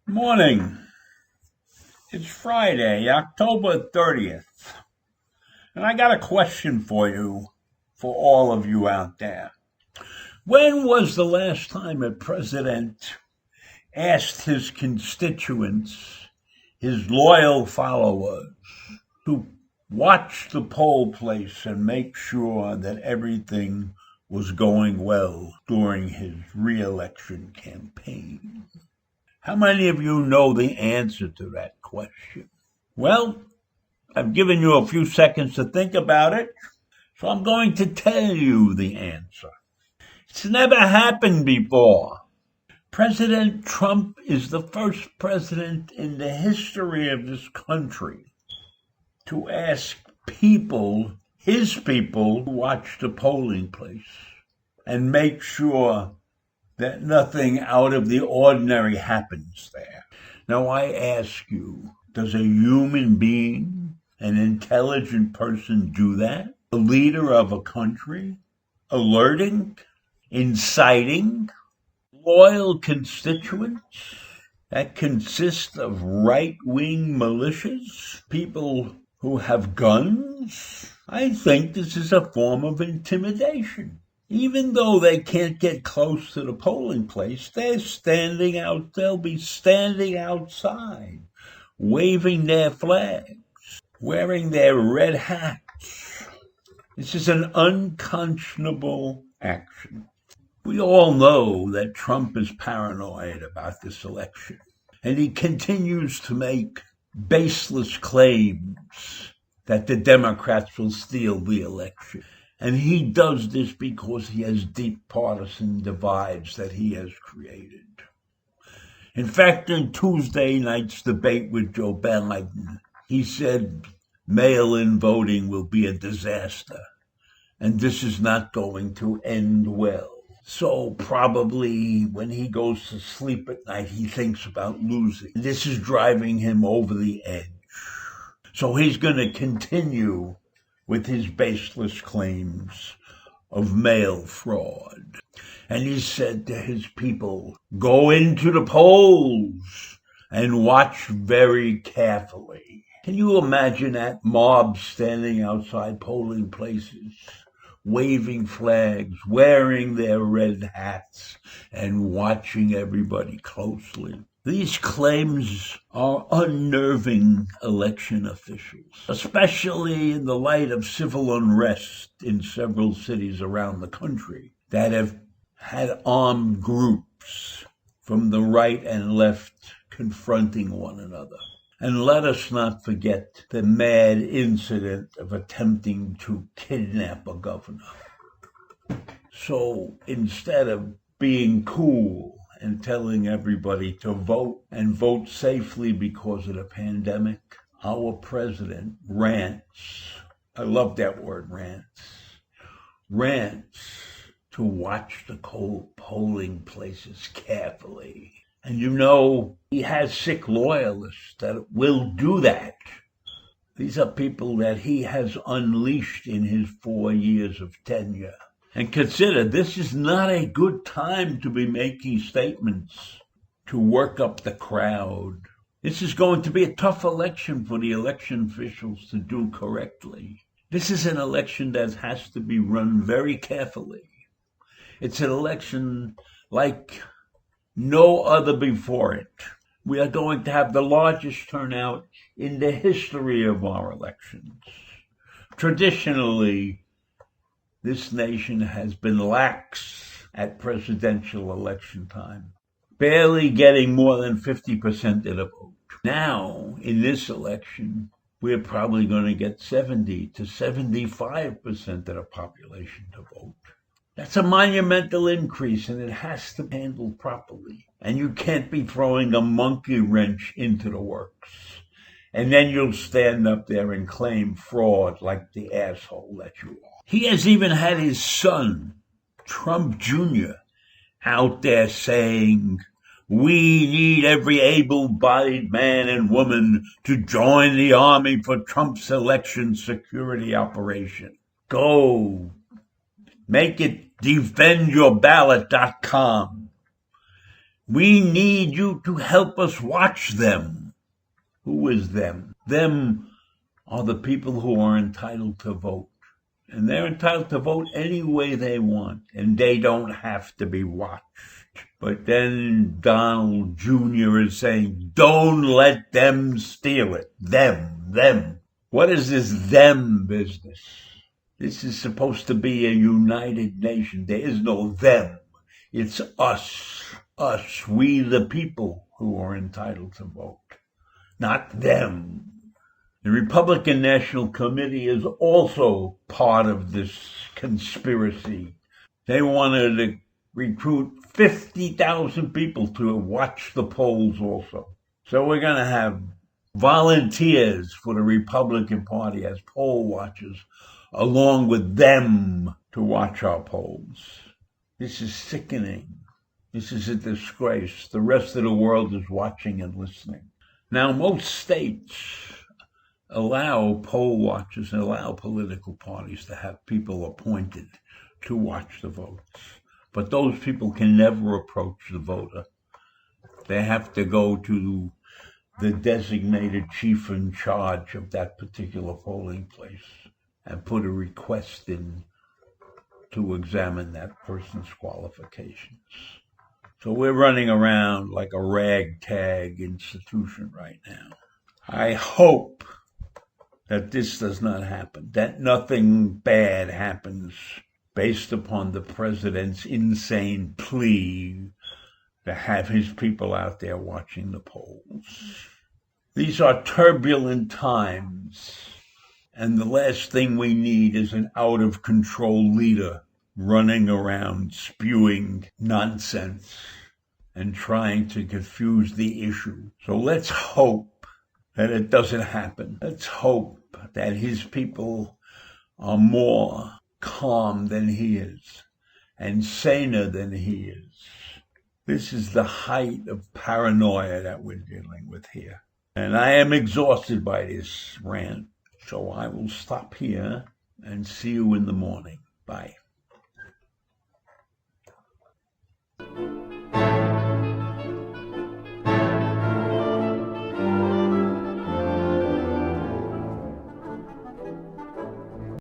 Morning. It's Friday, October 30th. And I got a question for you, for all of you out there. When was the last time a president asked his constituents, his loyal followers, to watch the poll place and make sure that everything was going well during his re-election campaign? How many of you know the answer to that question? Well, I've given you a few seconds to think about it, so I'm going to tell you the answer. It's never happened before. President Trump is the first president in the history of this country to ask his people, to watch the polling place and make sure that nothing out of the ordinary happens there. Now I ask you, does a human being, an intelligent person, do that? A leader of a country? Alerting? Inciting? Loyal constituents that consist of right-wing militias? People who have guns? I think this is a form of intimidation. Even though they can't get close to the polling place, they'll be standing outside, waving their flags, wearing their red hats. This is an unconscionable action. We all know that Trump is paranoid about this election, and he continues to make baseless claims that the Democrats will steal the election. And he does this because he has deep partisan divides that he has created. In fact, in Tuesday night's debate with Joe Biden, he said mail-in voting will be a disaster, and this is not going to end well. So probably when he goes to sleep at night, he thinks about losing. This is driving him over the edge. So he's going to continue with his baseless claims of mail fraud. And he said to his people, go into the polls and watch very carefully. Can you imagine that mob standing outside polling places, waving flags, wearing their red hats, and watching everybody closely? These claims are unnerving election officials, especially in the light of civil unrest in several cities around the country that have had armed groups from the right and left confronting one another. And let us not forget the mad incident of attempting to kidnap a governor. So instead of being cool and telling everybody to vote and vote safely because of the pandemic, our president rants. I love that word, rants to watch the polling places carefully. And you know, he has sick loyalists that will do that. These are people that he has unleashed in his 4 years of tenure. And consider, this is not a good time to be making statements to work up the crowd. This is going to be a tough election for the election officials to do correctly. This is an election that has to be run very carefully. It's an election like no other before it. We are going to have the largest turnout in the history of our elections. Traditionally, this nation has been lax at presidential election time, barely getting more than 50% of the vote. Now, in this election, we're probably going to get 70 to 75% of the population to vote. That's a monumental increase, and it has to be handled properly. And you can't be throwing a monkey wrench into the works. And then you'll stand up there and claim fraud like the asshole that you are. He has even had his son, Trump Jr., out there saying, we need every able-bodied man and woman to join the army for Trump's election security operation. Go. Make it defendyourballot.com. We need you to help us watch them. Who is them? Them are the people who are entitled to vote. And they're entitled to vote any way they want. And they don't have to be watched. But then Donald Jr. is saying, don't let them steal it. Them. What is this them business? This is supposed to be a united nation. There is no them. It's us. Us, we the people who are entitled to vote. Not them. The Republican National Committee is also part of this conspiracy. They wanted to recruit 50,000 people to watch the polls also. So we're going to have volunteers for the Republican Party as poll watchers, along with them to watch our polls. This is sickening. This is a disgrace. The rest of the world is watching and listening. Now, most states allow poll watchers and allow political parties to have people appointed to watch the votes. But those people can never approach the voter. They have to go to the designated chief in charge of that particular polling place and put a request in to examine that person's qualifications. So we're running around like a ragtag institution right now. I hope that this does not happen, that nothing bad happens based upon the president's insane plea to have his people out there watching the polls. These are turbulent times, and the last thing we need is an out-of-control leader running around spewing nonsense and trying to confuse the issue. So let's hope that it doesn't happen. Let's hope that his people are more calm than he is and saner than he is. This is the height of paranoia that we're dealing with here. And I am exhausted by this rant, so I will stop here and see you in the morning. Bye.